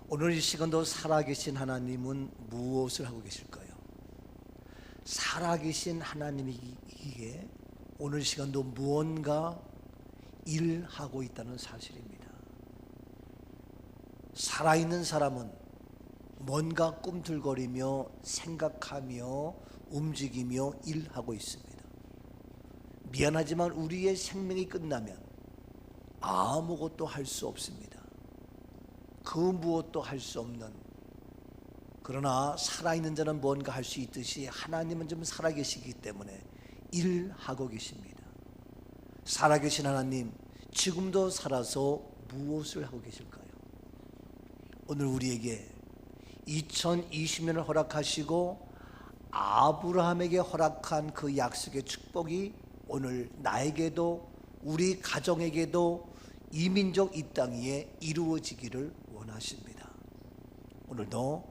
오늘 이 시간도 살아계신 하나님은 무엇을 하고 계실까요? 살아계신 하나님이기에 오늘 시간도 무언가 일하고 있다는 사실입니다. 살아있는 사람은 뭔가 꿈틀거리며 생각하며 움직이며 일하고 있습니다. 미안하지만 우리의 생명이 끝나면 아무것도 할 수 없습니다. 그 무엇도 할 수 없는, 그러나 살아있는 자는 뭔가 할 수 있듯이 하나님은 좀 살아계시기 때문에 일하고 계십니다. 살아계신 하나님, 지금도 살아서 무엇을 하고 계실까요? 오늘 우리에게 2020년을 허락하시고 아브라함에게 허락한 그 약속의 축복이 오늘 나에게도 우리 가정에게도 이민족 이 땅 위에 이루어지기를 원하십니다. 오늘도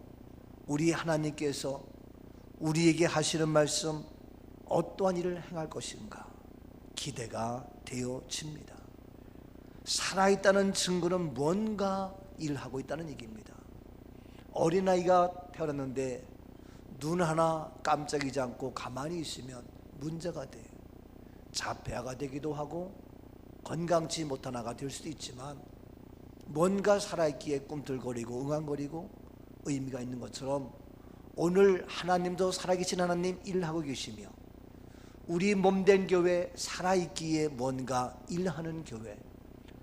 우리 하나님께서 우리에게 하시는 말씀, 어떠한 일을 행할 것인가 기대가 되어집니다. 살아있다는 증거는 뭔가 일하고 있다는 얘기입니다. 어린아이가 태어났는데 눈 하나 깜짝이지 않고 가만히 있으면 문제가 돼요. 자폐아가 되기도 하고 건강치 못한 아가 될 수도 있지만 뭔가 살아있기에 꿈틀거리고 응앙거리고 의미가 있는 것처럼 오늘 하나님도 살아계신 하나님 일하고 계시며 우리 몸된 교회 살아있기에 뭔가 일하는 교회,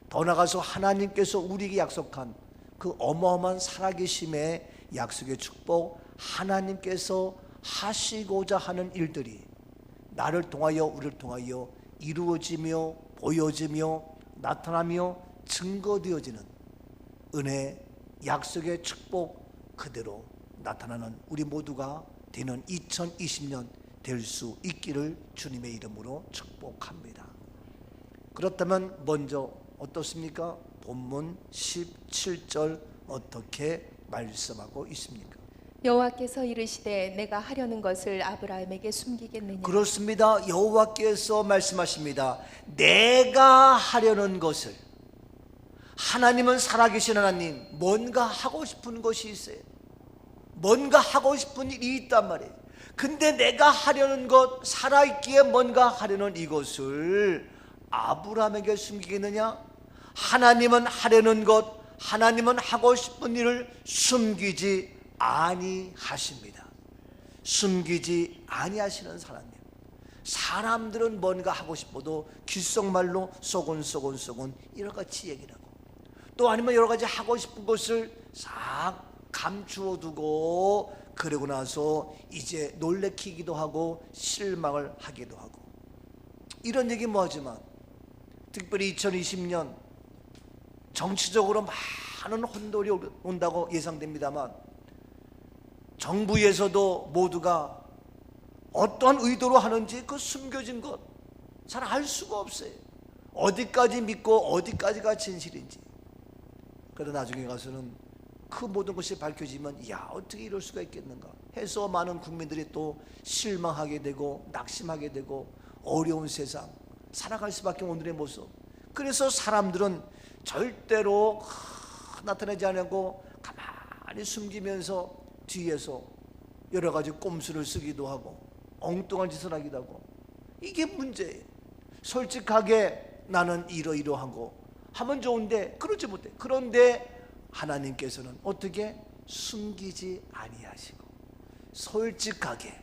더 나아가서 하나님께서 우리에게 약속한 그 어마어마한 살아계심의 약속의 축복, 하나님께서 하시고자 하는 일들이 나를 통하여 우리를 통하여 이루어지며 보여지며 나타나며 증거되어지는 은혜, 약속의 축복 그대로 나타나는 우리 모두가 되는 2020년 될 수 있기를 주님의 이름으로 축복합니다. 그렇다면 먼저 어떻습니까? 본문 17절 어떻게 말씀하고 있습니까? 여호와께서 이르시되 내가 하려는 것을 아브라함에게 숨기겠느냐. 그렇습니다. 여호와께서 말씀하십니다. 내가 하려는 것을. 하나님은 살아계신 하나님, 뭔가 하고 싶은 것이 있어요. 뭔가 하고 싶은 일이 있단 말이에요. 근데 내가 하려는 것, 살아있기에 뭔가 하려는 이것을 아브라함에게 숨기겠느냐? 하나님은 하려는 것, 하나님은 하고 싶은 일을 숨기지 아니하십니다. 숨기지 아니하시는 하나님. 사람들은 뭔가 하고 싶어도 귓속말로 소곤소곤 이런같이 얘기를 하고, 또 아니면 여러 가지 하고 싶은 것을 싹 감추어 두고 그러고 나서 이제 놀래키기도 하고 실망을 하기도 하고, 이런 얘기 뭐하지만 특별히 2020년 정치적으로 많은 혼돈이 온다고 예상됩니다만 정부에서도 모두가 어떠한 의도로 하는지 그 숨겨진 것 잘 알 수가 없어요. 어디까지 믿고 어디까지가 진실인지. 그러다 나중에 가서는 그 모든 것이 밝혀지면 야, 어떻게 이럴 수가 있겠는가 해서 많은 국민들이 또 실망하게 되고 낙심하게 되고 어려운 세상 살아갈 수밖에 오늘의 모습. 그래서 사람들은 절대로 나타내지 않고 가만히 숨기면서 뒤에서 여러 가지 꼼수를 쓰기도 하고 엉뚱한 짓을 하기도 하고, 이게 문제예요. 솔직하게 나는 이러이러하고 하면 좋은데 그러지 못해. 그런데 하나님께서는 어떻게 숨기지 아니하시고 솔직하게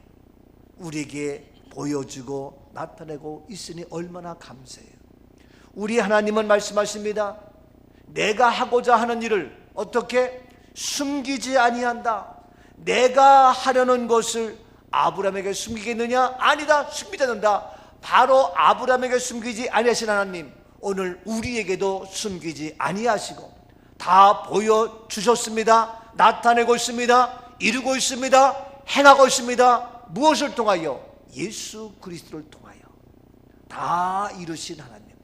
우리에게 보여주고 나타내고 있으니 얼마나 감사해요. 우리 하나님은 말씀하십니다. 내가 하고자 하는 일을 어떻게 숨기지 아니한다. 내가 하려는 것을 아브라함에게 숨기겠느냐? 아니다. 숨기지 않는다. 바로 아브라함에게 숨기지 아니하신 하나님, 오늘 우리에게도 숨기지 아니하시고 다 보여주셨습니다. 나타내고 있습니다. 이루고 있습니다. 행하고 있습니다. 무엇을 통하여? 예수 그리스도를 통하여 다 이루신 하나님,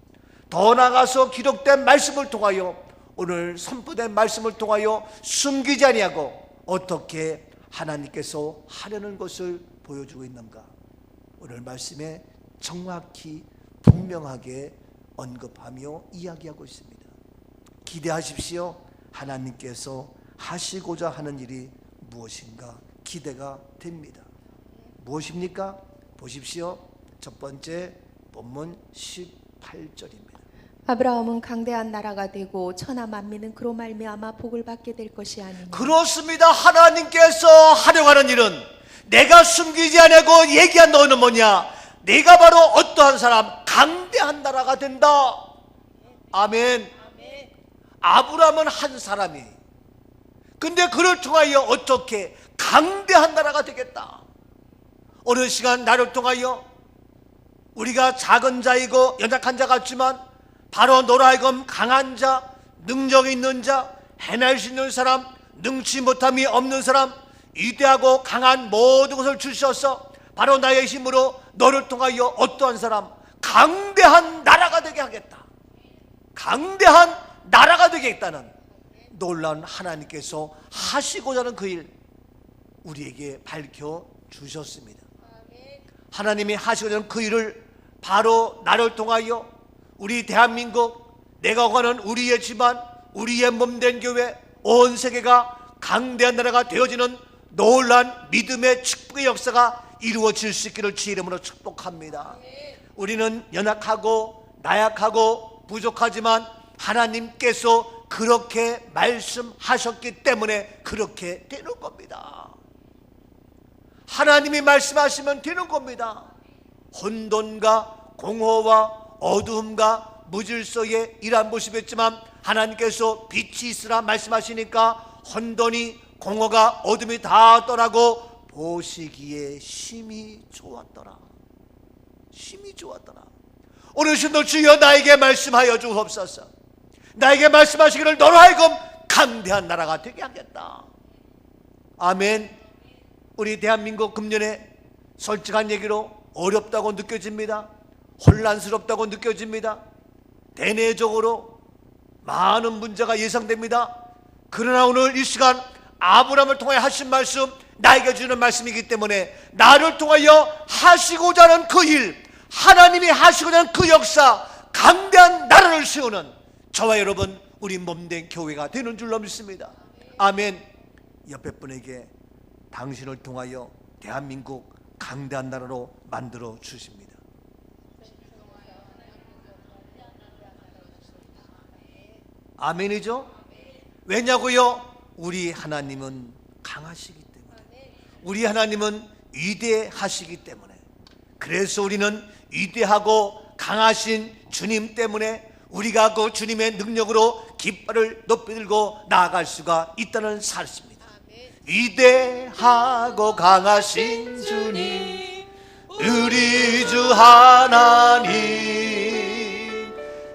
더 나아가서 기록된 말씀을 통하여, 오늘 선포된 말씀을 통하여 숨기지 아니하고 어떻게 하나님께서 하려는 것을 보여주고 있는가, 오늘 말씀에 정확히 분명하게 언급하며 이야기하고 있습니다. 기대하십시오. 하나님께서 하시고자 하는 일이 무엇인가 기대가 됩니다. 무엇입니까? 보십시오. 첫 번째 본문 18절입니다. 아브라함은 강대한 나라가 되고 천하 만민은 그로 말미암아 복을 받게 될 것이 아니냐. 그렇습니다. 하나님께서 하려고 하는 일은 내가 숨기지 않고 얘기한 너는 뭐냐? 내가 바로 어떠한 사람? 강대한 나라가 된다. 아멘. 아브라함은 한 사람이, 근데 그를 통하여 어떻게 강대한 나라가 되겠다. 어느 시간 나를 통하여 우리가 작은 자이고 연약한 자 같지만 바로 너로 하여금 강한 자, 능력 있는 자, 해낼 수 있는 사람, 능치 못함이 없는 사람, 위대하고 강한 모든 것을 주셔서 바로 나의 힘으로 너를 통하여 어떠한 사람? 강대한 나라가 되게 하겠다. 강대한 나라가 되겠다는 놀라운 하나님께서 하시고자 하는 그 일 우리에게 밝혀주셨습니다. 하나님이 하시고자 하는 그 일을 바로 나를 통하여 우리 대한민국, 내가 가는 우리의 집안, 우리의 몸된 교회, 온 세계가 강대한 나라가 되어지는 놀라운 믿음의 축복의 역사가 이루어질 수 있기를 주의 이름으로 축복합니다. 우리는 연약하고 나약하고 부족하지만 하나님께서 그렇게 말씀하셨기 때문에 그렇게 되는 겁니다. 하나님이 말씀하시면 되는 겁니다. 혼돈과 공허와 어두움과 무질서의 이러한 모습이었지만 하나님께서 빛이 있으라 말씀하시니까 혼돈이 공허가 어둠이 다 떠나고 보시기에 심히 좋았더라. 심히 좋았더라. 어르신도 주여 나에게 말씀하여 주옵소서. 나에게 말씀하시기를 너로 하여금 강대한 나라가 되게 하겠다. 아멘. 우리 대한민국 금년에 솔직한 얘기로 어렵다고 느껴집니다. 혼란스럽다고 느껴집니다. 대내적으로 많은 문제가 예상됩니다. 그러나 오늘 이 시간 아브라함을 통해 하신 말씀, 나에게 주는 말씀이기 때문에 나를 통하여 하시고자 하는 그 일, 하나님이 하시고자 하는 그 역사, 강대한 나라를 세우는 저와 여러분 우리 몸된 교회가 되는 줄로 믿습니다. 아멘. 옆에 분에게 당신을 통하여 대한민국 강대한 나라로 만들어 주십니다. 아멘이죠? 왜냐고요? 우리 하나님은 강하시기 때문에, 우리 하나님은 위대하시기 때문에, 그래서 우리는 위대하고 강하신 주님 때문에 우리가 그 주님의 능력으로 깃발을 높이 들고 나아갈 수가 있다는 사실입니다. 위대하고 강하신 주님, 우리 주 하나님,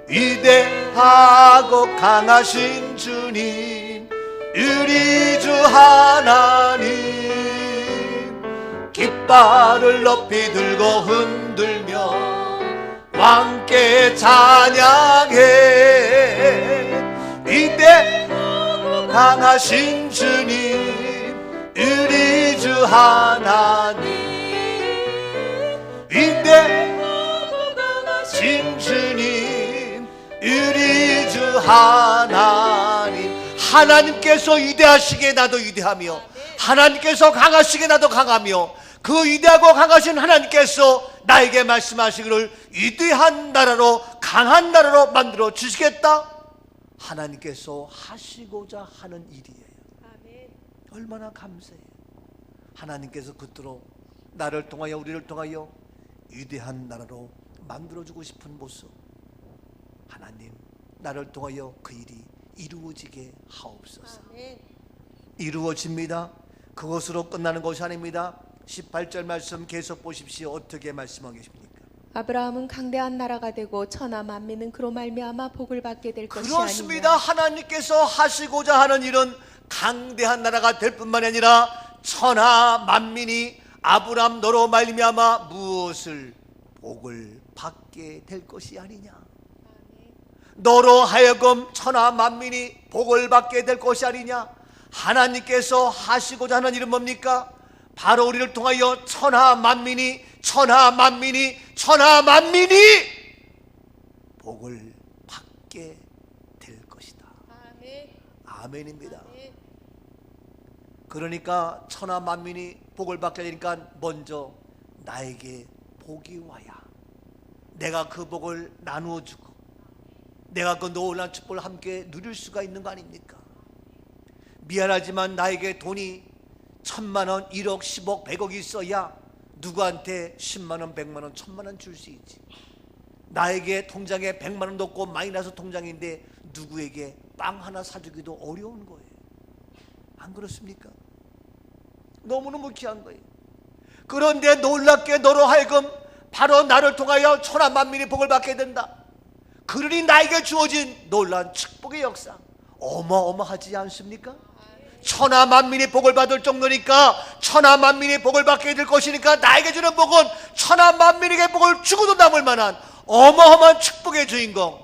위대하고 강하신 주님, 우리 주 하나님, 깃발을 높이 들고 흔들며 함께 찬양해. 위대하고 강하신 주님, 우리 주 하나님, 위대하고 강하신 주님, 우리 주 하나님. 하나님께서 위대하시기에 나도 위대하며, 하나님께서 강하시기에 나도 강하며, 그 위대하고 강하신 하나님께서 나에게 말씀하시기를 위대한 나라로, 강한 나라로 만들어 주시겠다. 하나님께서 하시고자 하는 일이에요. 얼마나 감사해요. 하나님께서 그토록 나를 통하여, 우리를 통하여 위대한 나라로 만들어주고 싶은 모습, 하나님 나를 통하여 그 일이 이루어지게 하옵소서. 이루어집니다. 그것으로 끝나는 것이 아닙니다. 18절 말씀 계속 보십시오. 어떻게 말씀하고 계십니까? 아브라함은 강대한 나라가 되고 천하 만민은 그로 말미암아 복을 받게 될 것이 그렇습니다. 아니냐. 하나님께서 하시고자 하는 일은 강대한 나라가 될 뿐만 아니라 천하 만민이 아브라함 너로 말미암아 무엇을? 복을 받게 될 것이 아니냐. 너로 하여금 천하 만민이 복을 받게 될 것이 아니냐. 하나님께서 하시고자 하는 일은 뭡니까? 바로 우리를 통하여 천하 만민이 복을 받게 될 것이다. 아멘입니다. 그러니까 천하 만민이 복을 받게 되니까 먼저 나에게 복이 와야 내가 그 복을 나누어 주고 내가 그 놀라운 축복을 함께 누릴 수가 있는 거 아닙니까? 미안하지만 나에게 돈이 1,000만 원, 1억, 10억, 100억이 있어야 누구한테 10만 원, 100만 원, 1,000만 원 줄 수 있지. 나에게 통장에 100만 원도 없고 마이너스 통장인데 누구에게 빵 하나 사주기도 어려운 거예요. 안 그렇습니까? 너무너무 귀한 거예요. 그런데 놀랍게 너로 하여금 바로 나를 통하여 천하 만민이 복을 받게 된다. 그러니 나에게 주어진 놀라운 축복의 역사 어마어마하지 않습니까? 천하 만민이 복을 받을 정도니까 천하 만민이 복을 받게 될 것이니까 나에게 주는 복은 천하 만민에게 복을 주고도 남을 만한 어마어마한 축복의 주인공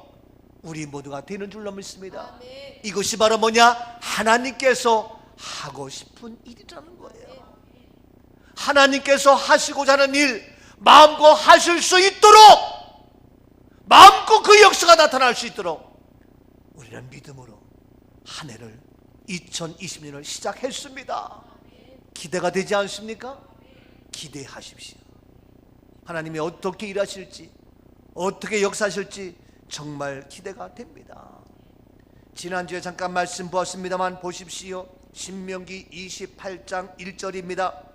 우리 모두가 되는 줄로 믿습니다. 아멘. 이것이 바로 뭐냐? 하나님께서 하고 싶은 일이라는 거예요. 하나님께서 하시고자 하는 일 마음껏 하실 수 있도록 마음껏 그 역사가 나타날 수 있도록 우리는 믿음으로 한 해를 2020년을 시작했습니다. 기대가 되지 않습니까? 기대하십시오. 하나님이 어떻게 일하실지 어떻게 역사하실지 정말 기대가 됩니다. 지난주에 잠깐 말씀 보았습니다만 보십시오. 신명기 28장 1절입니다.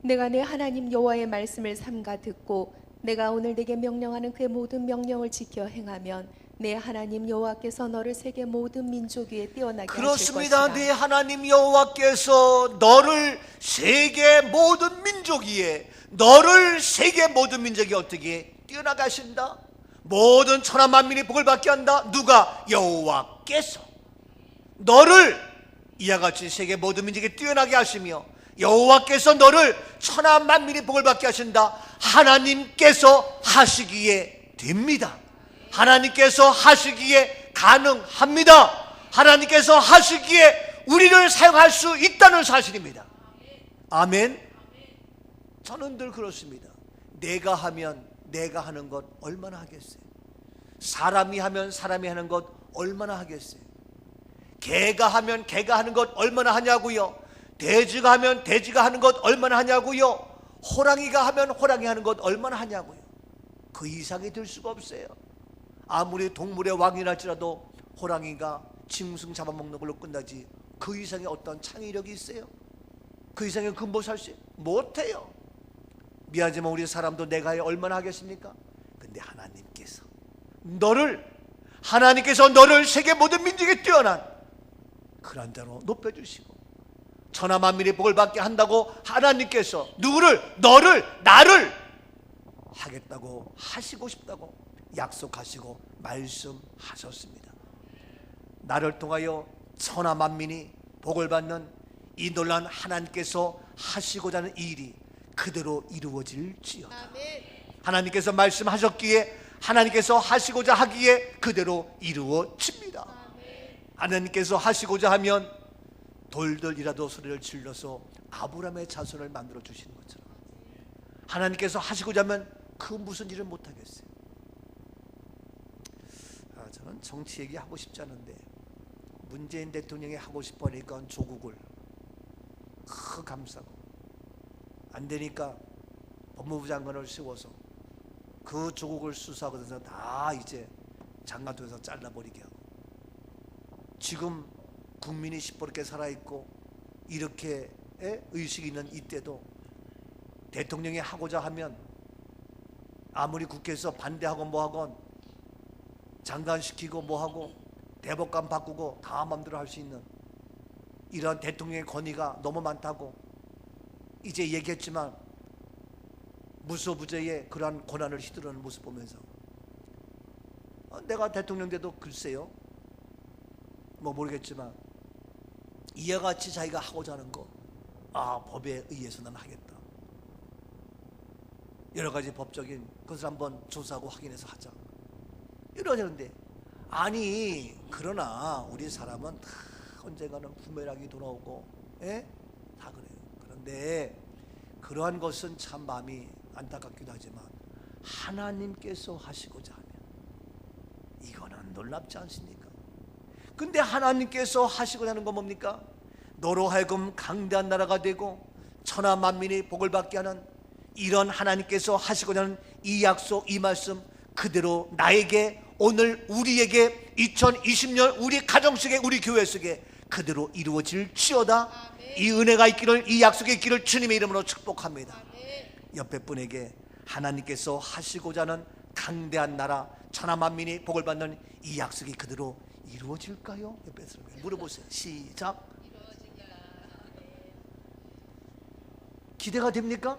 내가 내 하나님 여호와의 말씀을 삼가 듣고 내가 오늘 네게 명령하는 그의 모든 명령을 지켜 행하면 내 하나님 여호와께서 너를 세계 모든 민족 위에 뛰어나게 하실 그렇습니다. 것이다. 네 하나님 여호와께서 너를 세계 모든 민족 위에 너를 세계 모든 민족이 어떻게 뛰어나게 하신다? 모든 천하 만민이 복을 받게 한다. 누가? 여호와께서 너를 이와 같이 세계 모든 민족이 뛰어나게 하시며 여호와께서 너를 천하 만민이 복을 받게 하신다. 하나님께서 하시기에 됩니다. 하나님께서 하시기에 가능합니다. 하나님께서 하시기에 우리를 사용할 수 있다는 사실입니다. 아멘. 저는 늘 그렇습니다. 내가 하면 내가 하는 것 얼마나 하겠어요? 사람이 하면 사람이 하는 것 얼마나 하겠어요? 개가 하면 개가 하는 것 얼마나 하냐고요? 돼지가 하면 돼지가 하는 것 얼마나 하냐고요? 호랑이가 하면 호랑이 하는 것 얼마나 하냐고요? 그 이상이 될 수가 없어요. 아무리 동물의 왕이랄지라도 호랑이가 짐승 잡아먹는 걸로 끝나지 그 이상의 어떤 창의력이 있어요? 그 이상의 근본 살수 못해요. 미안하지만 우리 사람도 내가 얼마나 하겠습니까? 근데 하나님께서 너를 세계 모든 민족에 뛰어난 그런 자로 높여주시고 천하 만민의 복을 받게 한다고 하나님께서 너를 나를 하겠다고 하시고 싶다고 약속하시고 말씀하셨습니다. 나를 통하여 천하 만민이 복을 받는 이 놀라운 하나님께서 하시고자 하는 일이 그대로 이루어질지어다. 하나님께서 말씀하셨기에 하나님께서 하시고자 하기에 그대로 이루어집니다. 하나님께서 하시고자 하면 돌들이라도 소리를 질러서 아브라함의 자손을 만들어 주시는 것처럼 하나님께서 하시고자 하면 그 무슨 일을 못하겠어요. 저는 정치 얘기하고 싶지 않은데 문재인 대통령이 하고 싶어 하니까 조국을 감싸고 안 되니까 법무부 장관을 세워서 그 조국을 수사하고서 다 이제 장관통에서 잘라버리게 하고 지금 국민이 시퍼렇게 살아있고 이렇게 의식이 있는 이때도 대통령이 하고자 하면 아무리 국회에서 반대하고 뭐하건 장관시키고 뭐하고 대법관 바꾸고 다 마음대로 할 수 있는 이런 대통령의 권위가 너무 많다고 이제 얘기했지만 무소부재의 그러한 권한을 휘두르는 모습 보면서 내가 대통령 돼도 글쎄요 뭐 모르겠지만 이와 같이 자기가 하고자 하는 거 법에 의해서 난 하겠다. 여러 가지 법적인 것을 한번 조사하고 확인해서 하자. 이러는데 아니 그러나 우리 사람은 다 언젠가는 부메랑이 돌아오고 다 그래요. 그런데 그러한 것은 참 마음이 안타깝기도 하지만 하나님께서 하시고자 하면 이거는 놀랍지 않습니까? 근데 하나님께서 하시고자 하는 건 뭡니까? 너로 하여금 강대한 나라가 되고 천하 만민이 복을 받게 하는 이런 하나님께서 하시고자 하는 이 약속, 이 말씀 그대로 나에게, 오늘 우리에게 2020년 우리 가정 속에, 우리 교회 속에 그대로 이루어질지어다. 이 은혜가 있기를, 이 약속이 있기를 주님의 이름으로 축복합니다. 옆에 분에게 하나님께서 하시고자 하는 강대한 나라, 천하 만민이 복을 받는 이 약속이 그대로 이루어질까요? 옆에 사람에게 물어보세요. 시작. 기대가 됩니까?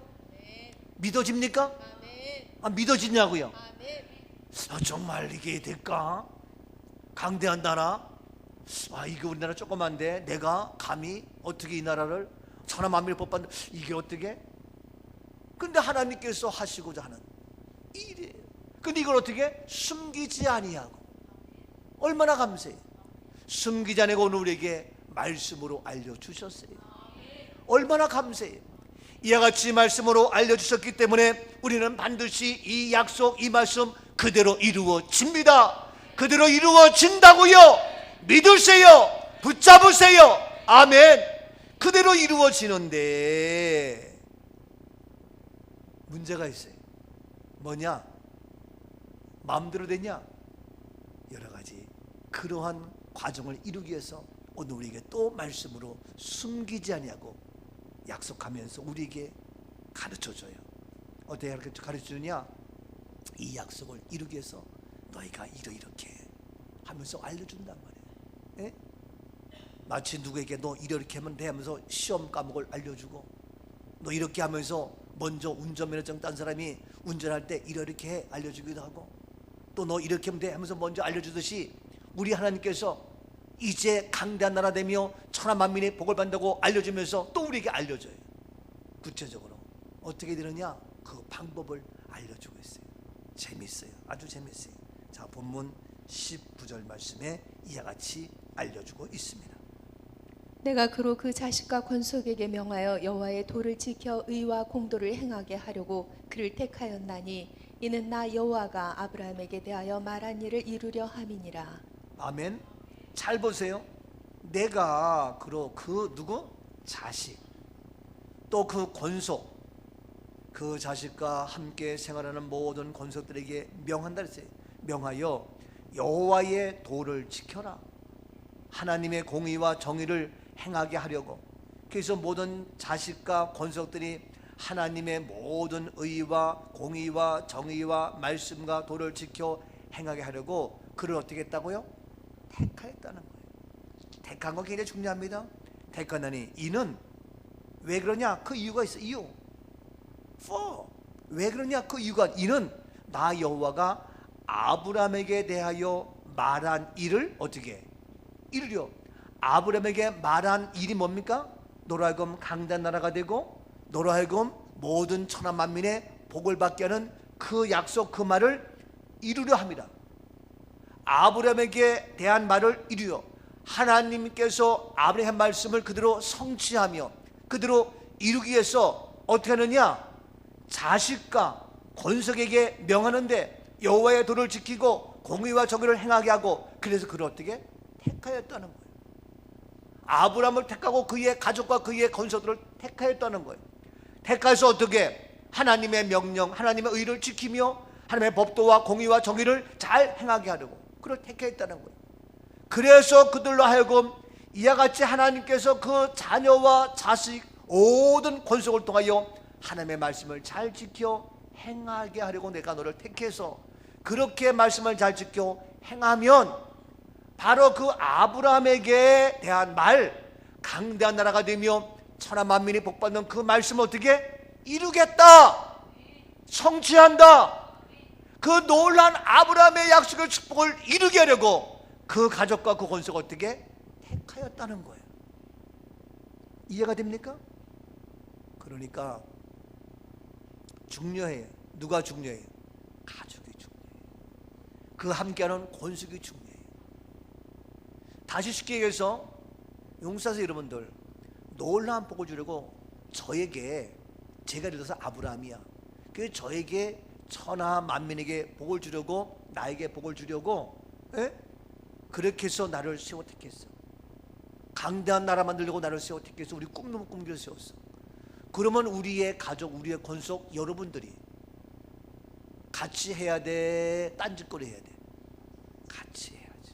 믿어집니까? 믿어지냐고요? 정말 이게 될까? 강대한 나라? 이게 우리나라 조그만데 내가 감히 어떻게 이 나라를 천하 만민을 법 받는, 이게 어떻게? 근데 하나님께서 하시고자 하는 일이에요. 근데 이걸 어떻게? 숨기지 아니하고. 얼마나 감사해요. 숨기지 아니하고 오늘 우리에게 말씀으로 알려주셨어요. 얼마나 감사해요. 이와 같이 말씀으로 알려주셨기 때문에 우리는 반드시 이 약속, 이 말씀 그대로 이루어집니다. 그대로 이루어진다고요. 믿으세요. 붙잡으세요. 아멘. 그대로 이루어지는데 문제가 있어요. 뭐냐? 마음대로 되냐? 여러 가지 그러한 과정을 이루기 위해서 오늘 우리에게 또 말씀으로 숨기지 아니하고 약속하면서 우리에게 가르쳐줘요. 어떻게 가르쳐주냐? 이 약속을 이루기 위해서 너희가 이렇게 하면서 알려준단 말이에요. 예? 마치 누구에게 너 이렇게 하면 돼 하면서 시험 과목을 알려주고, 너 이렇게 하면서 먼저 운전면허증 딴 사람이 운전할 때 이렇게 해 알려주기도 하고, 또 너 이렇게 하면 돼 하면서 먼저 알려주듯이 우리 하나님께서 이제 강대한 나라 되며 천하 만민의 복을 받는다고 알려주면서 또 우리에게 알려줘요. 구체적으로 어떻게 되느냐? 그 방법을 알려주고 있어요. 재밌어요. 아주 재밌어요. 자, 본문 19절 말씀에 이와 같이 알려주고 있습니다. 내가 그로 그 자식과 권속에게 명하여 여호와의 도를 지켜 의와 공도를 행하게 하려고 그를 택하였나니 이는 나 여호와가 아브라함에게 대하여 말한 일을 이루려 함이니라. 아멘. 잘 보세요. 내가 그로 그 누구? 자식, 또 그 권속, 그 자식과 함께 생활하는 모든 권속들에게 명한다 했어요. 명하여 여호와의 도를 지켜라. 하나님의 공의와 정의를 행하게 하려고. 그래서 모든 자식과 권속들이 하나님의 모든 의와 공의와 정의와 말씀과 도를 지켜 행하게 하려고 그를 어떻게 했다고요? 택하였다는 거예요. 택한 거 굉장히 중요합니다. 택하나니 이는 왜 그러냐? 그 이유가 있어. 이유. For. 왜 그러냐? 그 이유가, 이는 나 여호와가 아브라함에게 대하여 말한 일을 어떻게 이루려. 아브라함에게 말한 일이 뭡니까? 너로 하여금 강대한 나라가 되고 너로 하여금 모든 천하 만민의 복을 받게 하는 그 약속, 그 말을 이루려 합니다. 아브라함에게 대한 말을 이루어 하나님께서 아브라함의 말씀을 그대로 성취하며 그대로 이루기 위해서 어떻게 하느냐? 자식과 권속에게 명하는데 여호와의 도를 지키고 공의와 정의를 행하게 하고, 그래서 그를 어떻게? 택하였다는 거예요. 아브라함을 택하고 그의 가족과 그의 권속들을 택하였다는 거예요. 택해서 어떻게? 하나님의 명령, 하나님의 의를 지키며 하나님의 법도와 공의와 정의를 잘 행하게 하려고 그를 택했다는 거예요. 그래서 그들로 하여금 이와 같이 하나님께서 그 자녀와 자식 모든 권속을 통하여 하나님의 말씀을 잘 지켜 행하게 하려고 내가 너를 택해서, 그렇게 말씀을 잘 지켜 행하면 바로 그 아브라함에게 대한 말, 강대한 나라가 되며 천하 만민이 복받는 그 말씀을 어떻게 이루겠다, 성취한다. 그 놀란 아브라함의 약속의 축복을 이루게 하려고 그 가족과 그 권속을 어떻게 택하였다는 거예요. 이해가 됩니까? 그러니까 중요해요. 누가 중요해요? 가족이 중요해요. 그 함께하는 권속이 중요해요. 다시 쉽게 얘기해서 용사서 여러분들, 놀라운 복을 주려고 저에게, 제가 예를 들어서 아브라함이야, 그 저에게 천하 만민에게 복을 주려고, 나에게 복을 주려고, 에? 그렇게 해서 나를 세워 택했어. 강대한 나라 만들려고 나를 세워 택해서 우리 꿈 꾸기를 세웠어. 그러면 우리의 가족, 우리의 권속 여러분들이 같이 해야 돼? 딴짓거리 해야 돼? 같이 해야지.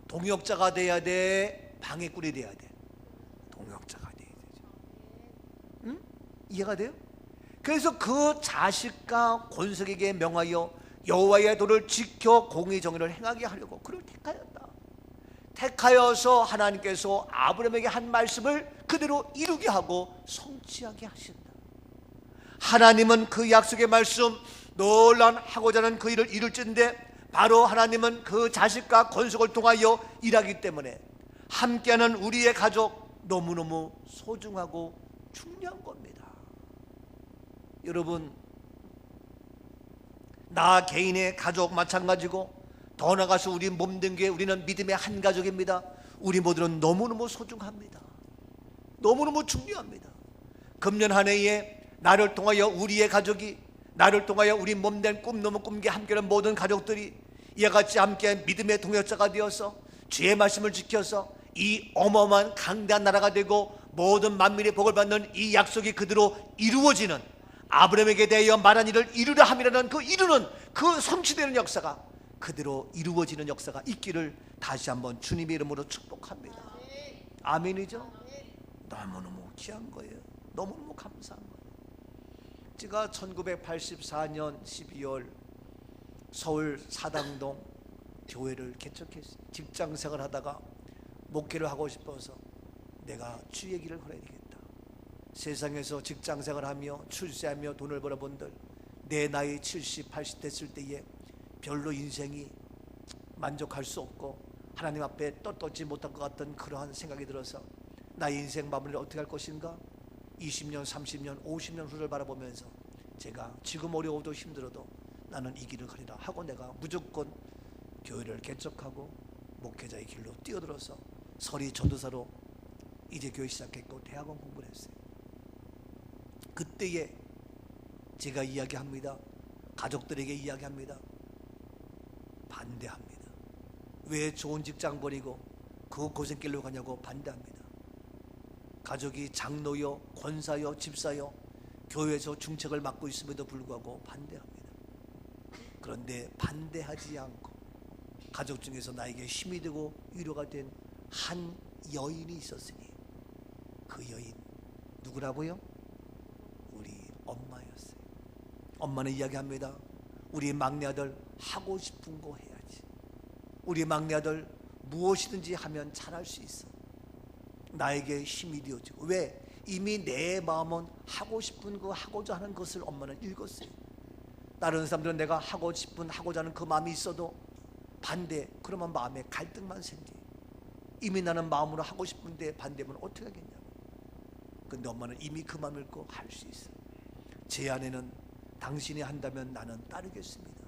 동역자가 돼야 돼? 방해꾼이 돼야 돼? 동역자가 돼야 되죠. 응? 이해가 돼요? 그래서 그 자식과 권속에게 명하여 여호와의 도를 지켜 공의 정의를 행하게 하려고 그를 택하였다. 택하여서 하나님께서 아브라함에게 한 말씀을 그대로 이루게 하고 성취하게 하신다. 하나님은 그 약속의 말씀 놀란 하고자 하는 그 일을 이룰진데 바로 하나님은 그 자식과 권속을 통하여 일하기 때문에 함께하는 우리의 가족 너무너무 소중하고 중요한 겁니다. 여러분, 나 개인의 가족 마찬가지고 더 나아가서 우리 몸된 게 우리는 믿음의 한 가족입니다. 우리 모두는 너무너무 소중합니다. 너무너무 중요합니다. 금년 한 해에 나를 통하여 우리의 가족이, 나를 통하여 우리 몸된 꿈 꾸게 함께하는 모든 가족들이 이와 같이 함께 믿음의 동역자가 되어서 주의 말씀을 지켜서 이 어마어마한 강대한 나라가 되고 모든 만민의 복을 받는 이 약속이 그대로 이루어지는, 아브라함에게 대하여 말한 일을 이루려 함이라는 그 이루는, 그 성취되는 역사가 그대로 이루어지는 역사가 있기를 다시 한번 주님의 이름으로 축복합니다. 아멘이죠? 너무너무 귀한 거예요. 너무너무 감사한 거예요. 제가 1984년 12월 서울 사당동 교회를 개척했어요. 직장생활 하다가 목회를 하고 싶어서 내가 주의 길을 걸어야 되겠다. 세상에서 직장생활하며 출세하며 돈을 벌어본들 내 나이 70, 80 됐을 때에 별로 인생이 만족할 수 없고 하나님 앞에 떳떳지 못할 것 같던 그러한 생각이 들어서 나의 인생 마무리를 어떻게 할 것인가, 20년, 30년, 50년 후를 바라보면서 제가 지금 어려워도 힘들어도 나는 이 길을 가리라 하고 내가 무조건 교회를 개척하고 목회자의 길로 뛰어들어서 서리 전도사로 이제 교회 시작했고 대학원 공부를 했어요. 그때에 제가 이야기합니다. 가족들에게 이야기합니다. 반대합니다. 왜 좋은 직장 버리고 그 고생길로 가냐고 반대합니다. 가족이 장로요, 권사요, 집사요, 교회에서 중책을 맡고 있음에도 불구하고 반대합니다. 그런데 반대하지 않고 가족 중에서 나에게 힘이 되고 위로가 된 한 여인이 있었으니 그 여인 누구라고요? 우리 엄마였어요. 엄마는 이야기합니다. 우리 막내 아들 하고 싶은 거 해야지. 우리 막내 아들 무엇이든지 하면 잘할 수 있어. 나에게 힘이 되어지고. 왜? 이미 내 마음은 하고 싶은 거, 하고자 하는 것을 엄마는 읽었어요. 다른 사람들은 내가 하고 싶은, 하고자 하는 그 마음이 있어도 반대, 그러면 마음에 갈등만 생겨. 이미 나는 마음으로 하고 싶은데 반대면 어떻게 하겠냐고. 근데 엄마는 이미 그 마음을 읽고 할 수 있어. 제 아내는 당신이 한다면 나는 따르겠습니다.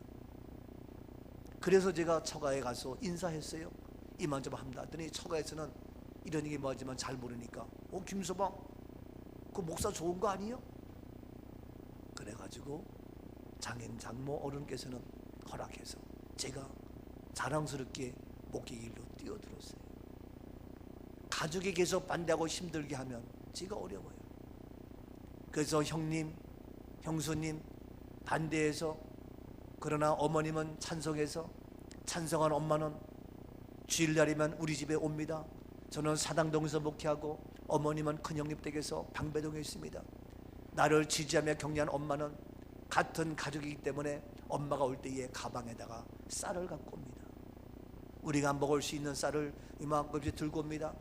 그래서 제가 처가에 가서 인사했어요. 이만저만 합니다. 했더니 처가에서는 이런 얘기 뭐하지만 잘 모르니까 김서방 그 목사 좋은 거 아니에요? 그래가지고 장인 장모 어른께서는 허락해서 제가 자랑스럽게 목회 길로 뛰어들었어요. 가족이 계속 반대하고 힘들게 하면 제가 어려워요. 그래서 형님, 형수님 반대해서, 그러나 어머님은 찬성해서, 찬성한 엄마는 주일날이면 우리 집에 옵니다. 저는 사당동에서 목회하고 어머님은 큰형님 댁에서 방배동에 있습니다. 나를 지지하며 격려한 엄마는 같은 가족이기 때문에 엄마가 올 때에 가방에다가 쌀을 갖고 옵니다. 우리가 먹을 수 있는 쌀을 이만큼씩 들고 옵니다.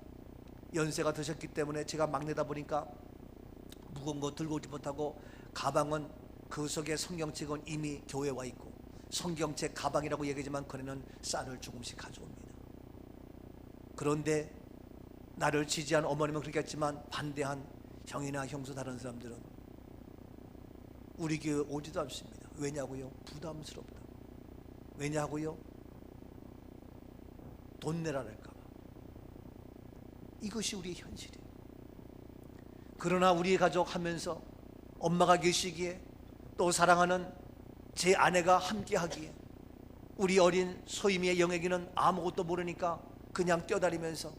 연세가 드셨기 때문에 제가 막내다 보니까 무거운 거 들고 오지 못하고 가방은 그 속에 성경책은 이미 교회에 와 있고 성경책 가방이라고 얘기하지만 그에는 쌀을 조금씩 가져옵니다. 그런데 나를 지지한 어머님은 그렇게 했지만 반대한 형이나 형수 다른 사람들은 우리 교회 오지도 않습니다. 왜냐고요? 부담스럽다. 왜냐고요? 돈 내라 할까 봐. 이것이 우리의 현실이에요. 그러나 우리의 가족 하면서 엄마가 계시기에 또 사랑하는 제 아내가 함께 하기에 우리 어린 소임이의 영애기는 아무것도 모르니까 그냥 뛰어다니면서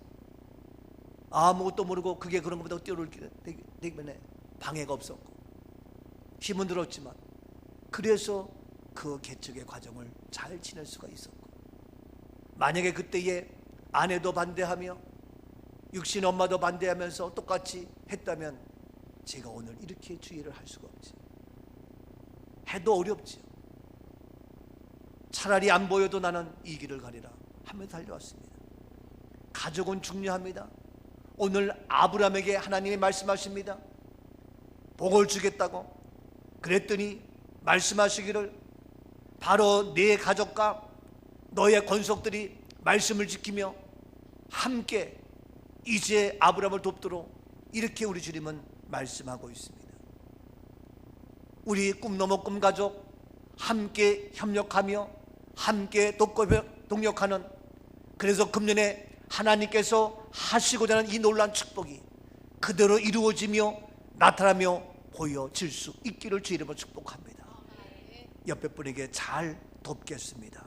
아무것도 모르고 그게 그런 것보다 뛰어놀기 때문에 방해가 없었고 힘은 들었지만 그래서 그 개척의 과정을 잘 지낼 수가 있었고, 만약에 그때에 아내도 반대하며 육신 엄마도 반대하면서 똑같이 했다면 제가 오늘 이렇게 주의를 할 수가 없지. 해도 어렵지요. 차라리 안 보여도 나는 이 길을 가리라 하며 달려왔습니다. 가족은 중요합니다. 오늘 아브라함에게 하나님이 말씀하십니다. 복을 주겠다고 그랬더니 말씀하시기를 바로 네 가족과 너의 권속들이 말씀을 지키며 함께 이제 아브라함을 돕도록 이렇게 우리 주님은 말씀하고 있습니다. 우리 꿈너머 꿈가족 함께 협력하며 함께 돕고 동력하는, 그래서 금년에 하나님께서 하시고자 하는 이 놀라운 축복이 그대로 이루어지며 나타나며 보여질 수 있기를 주 이름으로 축복합니다. 옆에 분에게 잘 돕겠습니다.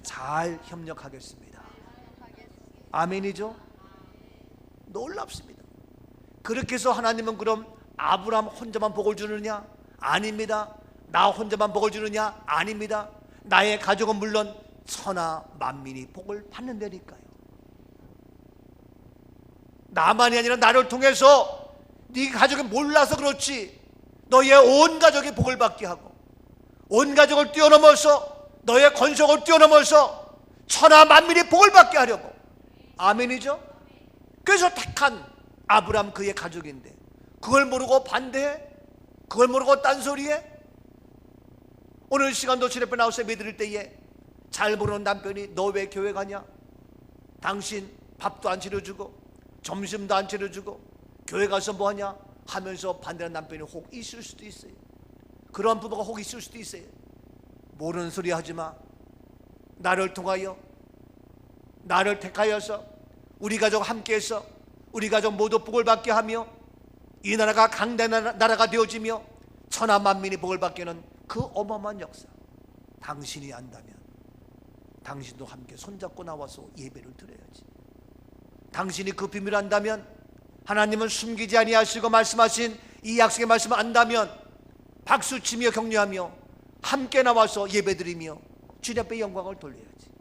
잘 협력하겠습니다. 아멘이죠? 놀랍습니다. 그렇게 해서 하나님은 그럼 아브라함 혼자만 복을 주느냐? 아닙니다. 나 혼자만 복을 주느냐? 아닙니다. 나의 가족은 물론 천하 만민이 복을 받는다니까요. 나만이 아니라 나를 통해서 네 가족이 몰라서 그렇지 너의 온 가족이 복을 받게 하고 온 가족을 뛰어넘어서 너의 권속을 뛰어넘어서 천하 만민이 복을 받게 하려고. 아멘이죠? 그래서 택한 아브라함 그의 가족인데 그걸 모르고 반대해? 그걸 모르고 딴소리해? 오늘 시간도 주례편 나와서 예배드릴 때에 잘 모르는 남편이 너 왜 교회 가냐? 당신 밥도 안 차려주고 점심도 안 차려주고 교회 가서 뭐하냐? 하면서 반대하는 남편이 혹 있을 수도 있어요. 그런 부부가 혹 있을 수도 있어요. 모르는 소리 하지마. 나를 통하여 나를 택하여서 우리 가족 함께해서 우리 가족 모두 복을 받게 하며 이 나라가 강대한 나라가 되어지며 천하 만민이 복을 받게 하는 그 어마어마한 역사, 당신이 안다면 당신도 함께 손잡고 나와서 예배를 드려야지. 당신이 그 비밀을 안다면, 하나님은 숨기지 아니하시고 말씀하신 이 약속의 말씀을 안다면 박수치며 격려하며 함께 나와서 예배드리며 주님 앞에 영광을 돌려야지.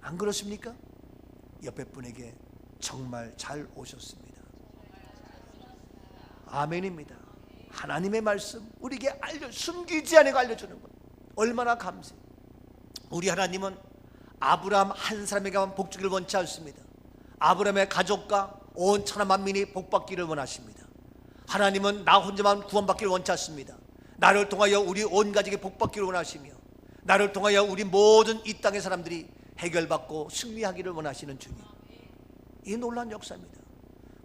안 그렇습니까? 옆에 분에게 정말 잘 오셨습니다. 아멘입니다. 하나님의 말씀 우리에게 숨기지 않고 알려주는 것 얼마나 감사해요. 우리 하나님은 아브라함 한 사람에게만 복 주기를 원치 않습니다. 아브라함의 가족과 온 천하 만민이 복받기를 원하십니다. 하나님은 나 혼자만 구원받기를 원치 않습니다. 나를 통하여 우리 온 가족이 복받기를 원하시며 나를 통하여 우리 모든 이 땅의 사람들이 해결받고 승리하기를 원하시는 주님, 이 놀라운 역사입니다.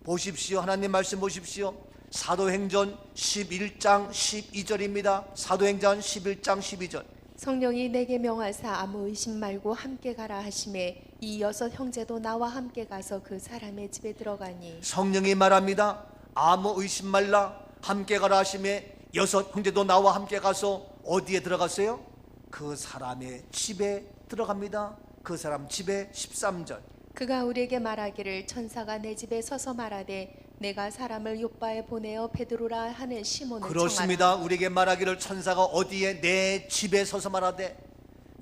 보십시오. 하나님 말씀 보십시오. 사도행전 11장 12절입니다. 사도행전 11장 12절. 성령이 내게 명하사 아무 의심 말고 함께 가라 하심에 이 여섯 형제도 나와 함께 가서 그 사람의 집에 들어가니. 성령이 말합니다. 아무 의심 말라 함께 가라 하심에 여섯 형제도 나와 함께 가서 어디에 들어갔어요? 그 사람의 집에 들어갑니다. 그 사람 집에. 13절. 그가 우리에게 말하기를 천사가 내 집에 서서 말하되 내가 사람을 요바에 보내어 베드로라 하는 시몬을 그렇습니다. 청하라. 우리에게 말하기를 천사가 어디에? 내 집에 서서 말하되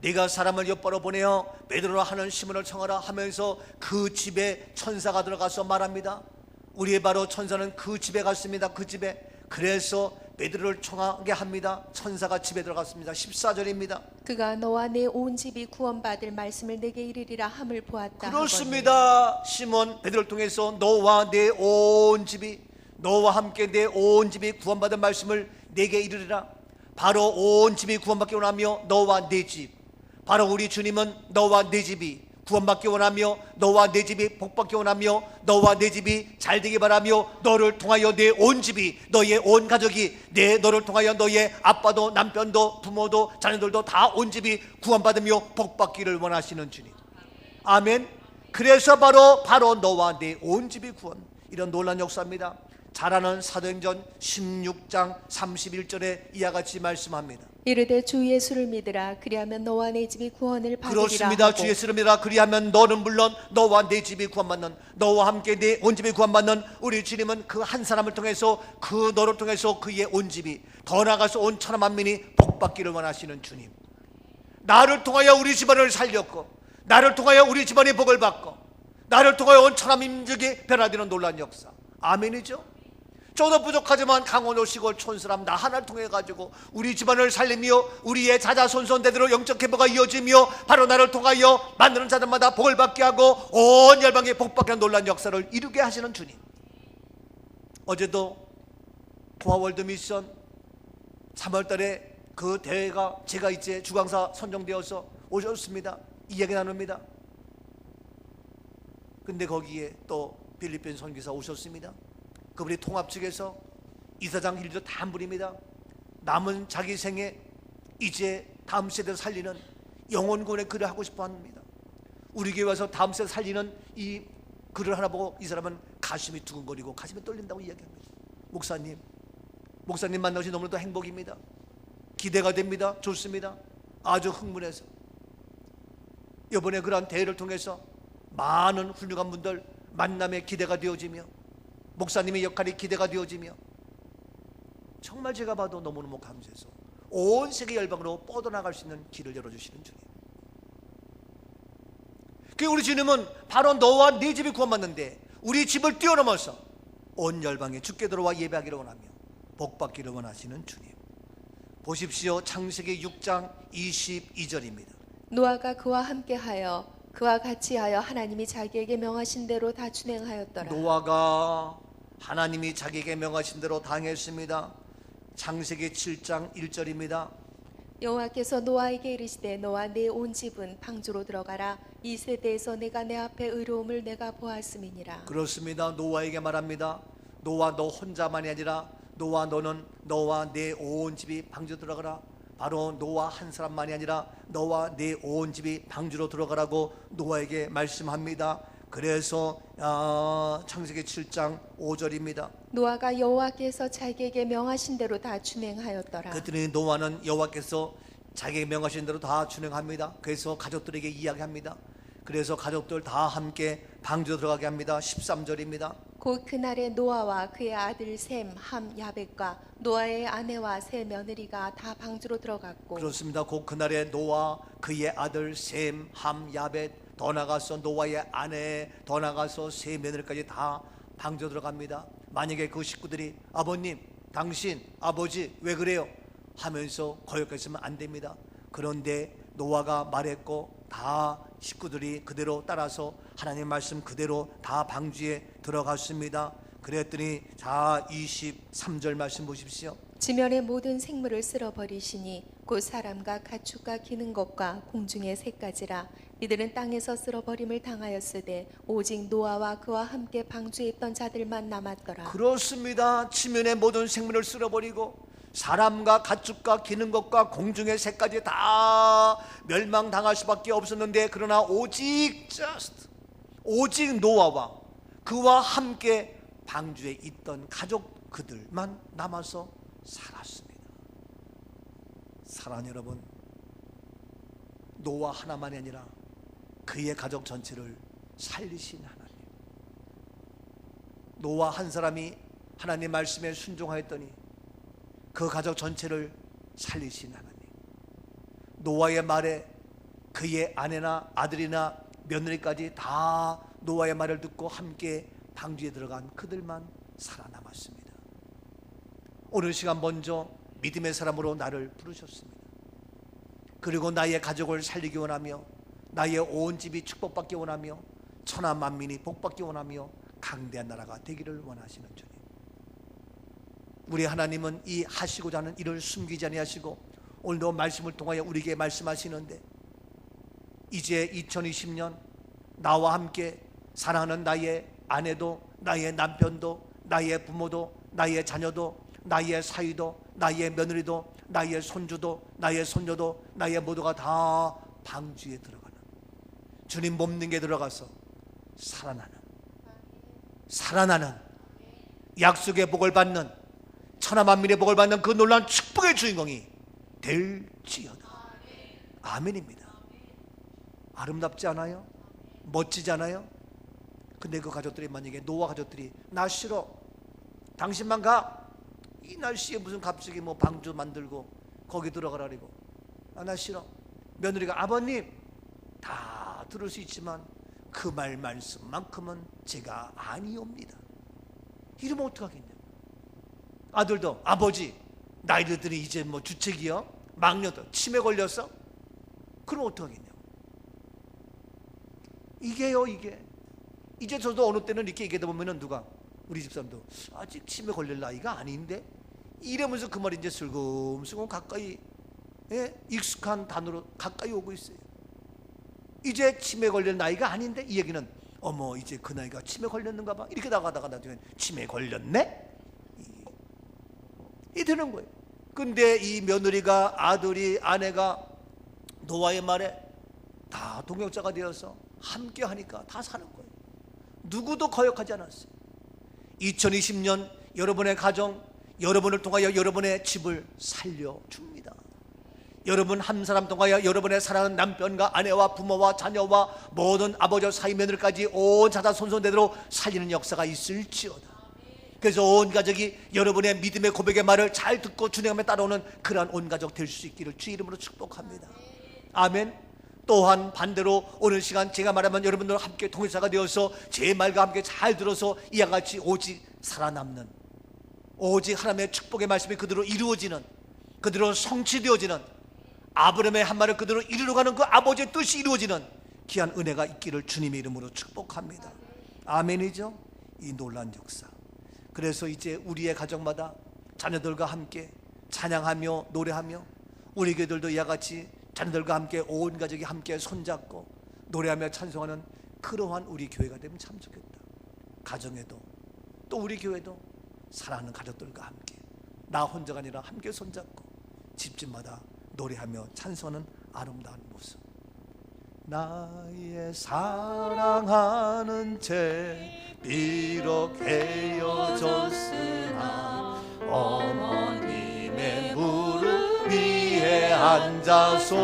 내가 사람을 요바로 보내어 베드로라 하는 시몬을 청하라 하면서 그 집에 천사가 들어가서 말합니다. 우리의 바로 천사는 그 집에 갔습니다. 그 집에. 그래서 베드로를 청하게 합니다. 천사가 집에 들어갔습니다. 14절입니다. 그가 너와 내 온 집이 구원받을 말씀을 내게 이르리라 함을 보았다. 그렇습니다. 시몬 베드로를 통해서 너와 내 온 집이, 너와 함께 내 온 집이 구원받은 말씀을 내게 이르리라. 바로 온 집이 구원받기 원하며 너와 내 집, 바로 우리 주님은 너와 내 집이 구원받기 원하며 너와 내 집이 복받기 원하며 너와 내 집이 잘되기 바라며 너를 통하여 내 온 집이, 너의 온 가족이, 너를 통하여 너의 아빠도 남편도 부모도 자녀들도 다 온 집이 구원받으며 복받기를 원하시는 주님. 아멘. 그래서 바로 너와 내 온 집이 구원, 이런 놀라운 역사입니다. 잘 아는 사도행전 16장 31절에 이와 같이 말씀합니다. 이르되 주 예수를 믿으라. 그리하면 너와 내 집이 구원을 받으리라 그렇습니다. 하고 주 예수를 믿으라. 그리하면 너는 물론 너와 내 집이 구원받는, 너와 함께 내 온 집이 구원받는 우리 주님은 그 한 사람을 통해서, 그 너를 통해서 그의 온 집이, 더 나아가서 온 천하 만민이 복받기를 원하시는 주님. 나를 통하여 우리 집안을 살렸고, 나를 통하여 우리 집안이 복을 받고, 나를 통하여 온 천하 민족이 변화되는 놀라운 역사. 아멘이죠. 저도 부족하지만 강원도 시골 촌사람 나 하나를 통해 가지고 우리 집안을 살리며 우리의 자자손손 대대로 영적 계보가 이어지며 바로 나를 통하여 만드는 자들마다 복을 받게 하고 온 열방에 복받게 하는 놀라운 역사를 이루게 하시는 주님. 어제도 포화월드 미션 3월달에 그 대회가 제가 이제 주강사 선정되어서 오셨습니다. 이야기 나눕니다. 근데 거기에 또 필리핀 선교사 오셨습니다. 그분이 통합 측에서 이사장 일도 다 한 분입니다. 남은 자기 생에 이제 다음 세대를 살리는 영혼군의 글을 하고 싶어 합니다. 우리 교회 와서 다음 세대 살리는 이 글을 하나 보고 이 사람은 가슴이 두근거리고 가슴이 떨린다고 이야기합니다. 목사님 만나서 너무나도 행복입니다. 기대가 됩니다. 좋습니다. 아주 흥분해서 이번에 그러한 대회를 통해서 많은 훌륭한 분들 만남의 기대가 되어지며 목사님의 역할이 기대가 되어지며 정말 제가 봐도 너무너무 감사해서 온 세계 열방으로 뻗어나갈 수 있는 길을 열어주시는 주님. 그 우리 주님은 바로 너와 네 집이 구원받는데 우리 집을 뛰어넘어서 온 열방에 주께 들어와 예배하기를 원하며 복받기를 원하시는 주님. 보십시오. 창세기 6장 22절입니다. 노아가 그와 함께하여 그와 같이 하여 하나님이 자기에게 명하신 대로 다 준행하였더라. 노아가 하나님이 자기에게 명하신 대로 당했습니다. 창세기 7장 1절입니다. 여호와께서 노아에게 이르시되 너와 네 온 집은 방주로 들어가라. 이 세대에서 내가 내 앞에 의로움을 내가 보았음이니라. 그렇습니다. 노아에게 말합니다. 노아 너 혼자만이 아니라 노아 너는 너와 내 온 집이 방주 들어가라. 바로 노아 한 사람만이 아니라 너와 내 온 집이 방주로 들어가라고 노아에게 말씀합니다. 그래서 창세기 7장 5절입니다. 노아가 여호와께서 자기에게 명하신 대로 다 준행하였더라. 그랬더니 노아는 여호와께서 자기에게 명하신 대로 다 준행합니다. 그래서 가족들에게 이야기합니다. 그래서 가족들 다 함께 방주로 들어가게 합니다. 13절입니다. 곧 그날에 노아와 그의 아들 셈, 함, 야벳과 노아의 아내와 세 며느리가 다 방주로 들어갔고 그렇습니다. 곧 그날에 노아 그의 아들 셈, 함, 야벳, 더 나가서 노아의 아내, 더 나가서 세 며느리까지 다 방주로 들어갑니다. 만약에 그 식구들이 아버님, 당신, 아버지 왜 그래요? 하면서 거역했으면 안 됩니다. 그런데 노아가 말했고 다 식구들이 그대로 따라서 하나님 말씀 그대로 다 방주에 들어갔습니다. 그랬더니 자 23절 말씀 보십시오. 지면의 모든 생물을 쓸어버리시니 곧 사람과 가축과 기는 것과 공중의 새까지라. 이들은 땅에서 쓸어버림을 당하였으되 오직 노아와 그와 함께 방주에 있던 자들만 남았더라. 그렇습니다. 지면의 모든 생물을 쓸어버리고 사람과 가축과 기는 것과 공중의 새까지 다 멸망당할 수밖에 없었는데 그러나 오직 노아와 그와 함께 방주에 있던 가족 그들만 남아서 살았습니다. 사랑하는 여러분, 노아 하나만이 아니라 그의 가족 전체를 살리신 하나님. 노아 한 사람이 하나님 말씀에 순종하였더니 그 가족 전체를 살리신 하나님. 노아의 말에 그의 아내나 아들이나 며느리까지 다 노아의 말을 듣고 함께 방주에 들어간 그들만 살아남았습니다. 오늘 시간 먼저 믿음의 사람으로 나를 부르셨습니다. 그리고 나의 가족을 살리기 원하며 나의 온 집이 축복받기 원하며 천하 만민이 복받기 원하며 강대한 나라가 되기를 원하시는 주님. 우리 하나님은 이 하시고자 하는 일을 숨기지 아니하시고 오늘도 말씀을 통하여 우리에게 말씀하시는데 이제 2020년 나와 함께 사랑하는 나의 아내도 나의 남편도 나의 부모도 나의 자녀도 나의 사위도 나의 며느리도 나의 손주도 나의 손녀도 나의 모두가 다 방주에 들어가는 주님 몸능에 들어가서 살아나는 약속의 복을 받는, 천하만민의 복을 받는 그 놀라운 축복의 주인공이 될지어다. 아멘입니다. 아름답지 않아요? 멋지지 않아요? 근데 그 가족들이 만약에, 노아 가족들이 나 싫어, 당신만 가, 이 날씨에 무슨 갑자기 뭐 방주 만들고 거기 들어가라고, 나 싫어. 며느리가 아버님, 다 들을 수 있지만 그 말씀만큼은 제가 아니옵니다. 이러면 어떡하겠냐. 아들도 아버지, 나이들이 이제 뭐 주책이요, 막내도 치매 걸렸어, 그럼 어떡하겠냐. 이게요, 이게 이제 저도 어느 때는 이렇게 얘기하다 보면은 누가, 우리 집사람도 아직 치매 걸릴 나이가 아닌데 이러면서 그 말이 이제 슬금슬금 가까이, 익숙한 단어로 가까이 오고 있어요. 이제 치매 걸릴 나이가 아닌데, 이 얘기는 어머 이제 그 나이가 치매 걸렸는가 봐, 이렇게 나가다가 나중에 치매 걸렸네, 이 되는 거예요. 근데 이 며느리가, 아들이, 아내가 노아의 말에 다 동역자가 되어서 함께 하니까 다 사는 거예요. 누구도 거역하지 않았어요. 2020년 여러분의 가정, 여러분을 통하여 여러분의 집을 살려줍니다. 여러분 한 사람 통하여 여러분의 사랑하는 남편과 아내와 부모와 자녀와 모든 아버지와 사위 며느리까지 온 자손 손손대대로 살리는 역사가 있을지어다. 그래서 온 가족이 여러분의 믿음의 고백의 말을 잘 듣고 준행하며 따라오는 그러한 온 가족 될 수 있기를 주 이름으로 축복합니다. 아멘. 또한 반대로 오늘 시간 제가 말하면 여러분들 함께 통역사가 되어서 제 말과 함께 잘 들어서 이와 같이 오직 살아남는, 오직 하나님의 축복의 말씀이 그대로 이루어지는, 그대로 성취되어지는, 아브라함의 한 말을 그대로 이루어가는 그 아버지의 뜻이 이루어지는 귀한 은혜가 있기를 주님의 이름으로 축복합니다. 아멘이죠. 이 놀라운 역사. 그래서 이제 우리의 가정마다 자녀들과 함께 찬양하며 노래하며, 우리 교회들도 이와 같이 자녀들과 함께 온 가족이 함께 손잡고 노래하며 찬송하는 그러한 우리 교회가 되면 참 좋겠다. 가정에도 또 우리 교회도 사랑하는 가족들과 함께, 나 혼자가 아니라 함께 손잡고 집집마다 노래하며 찬송하는 아름다운 모습. 나의 사랑하는 채 비록 헤어졌으나 어머님의 무릎 위에 앉아서